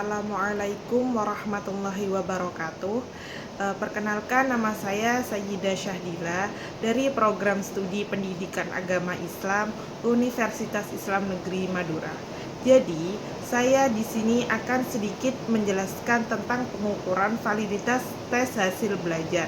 Assalamualaikum warahmatullahi wabarakatuh. Perkenalkan, nama saya Sayyidah Syahdila dari Program Studi Pendidikan Agama Islam Universitas Islam Negeri Madura. Jadi, saya di sini akan sedikit menjelaskan tentang pengukuran validitas tes hasil belajar.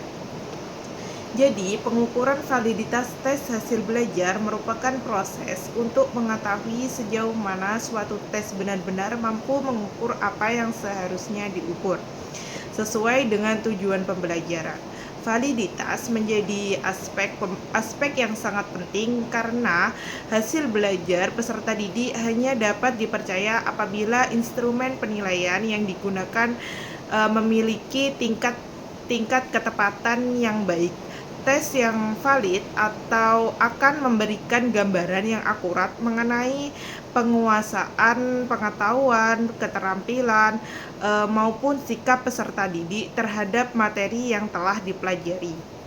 Jadi, pengukuran validitas tes hasil belajar merupakan proses untuk mengetahui sejauh mana suatu tes benar-benar mampu mengukur apa yang seharusnya diukur, sesuai dengan tujuan pembelajaran. Validitas menjadi aspek yang sangat penting karena hasil belajar peserta didik hanya dapat dipercaya apabila instrumen penilaian yang digunakan memiliki tingkat ketepatan yang baik. Tes yang valid atau akan memberikan gambaran yang akurat mengenai penguasaan pengetahuan, keterampilan, maupun sikap peserta didik terhadap materi yang telah dipelajari.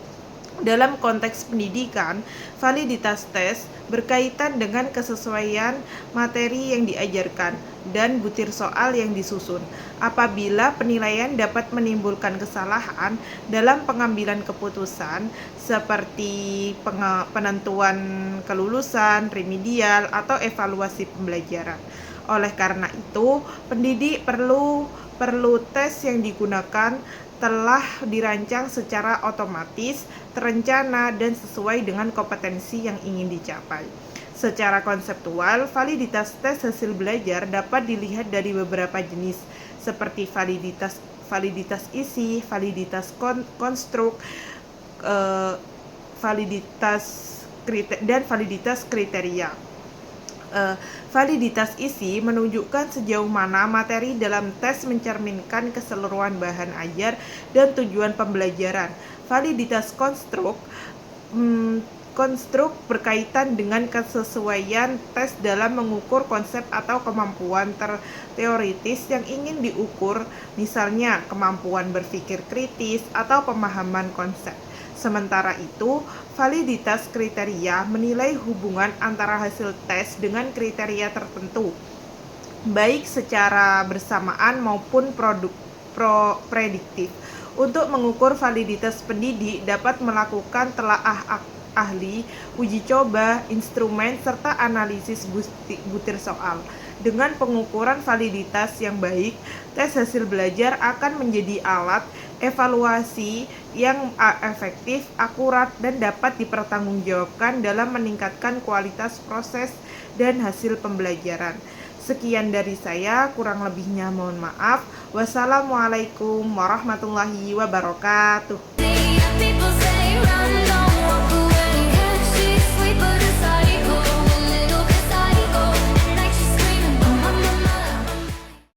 Dalam konteks pendidikan, validitas tes berkaitan dengan kesesuaian materi yang diajarkan dan butir soal yang disusun. Apabila penilaian dapat menimbulkan kesalahan dalam pengambilan keputusan seperti penentuan kelulusan, remedial, atau evaluasi pembelajaran. Oleh karena itu, pendidik perlu tes yang digunakan telah dirancang secara otomatis, terencana, dan sesuai dengan kompetensi yang ingin dicapai. Secara konseptual, validitas tes hasil belajar dapat dilihat dari beberapa jenis, seperti validitas isi, validitas konstruk, dan validitas kriteria. Validitas isi menunjukkan sejauh mana materi dalam tes mencerminkan keseluruhan bahan ajar dan tujuan pembelajaran. Validitas konstruk berkaitan dengan kesesuaian tes dalam mengukur konsep atau kemampuan teoritis yang ingin diukur, misalnya kemampuan berpikir kritis atau pemahaman konsep. Sementara itu, validitas kriteria menilai hubungan antara hasil tes dengan kriteria tertentu, baik secara bersamaan maupun prediktif. Untuk mengukur validitas, pendidik dapat melakukan telaah ahli, uji coba, instrumen, serta analisis butir soal. Dengan pengukuran validitas yang baik, tes hasil belajar akan menjadi alat evaluasi yang efektif, akurat, dan dapat dipertanggungjawabkan dalam meningkatkan kualitas proses dan hasil pembelajaran. Sekian dari saya, kurang lebihnya mohon maaf. Wassalamualaikum warahmatullahi wabarakatuh.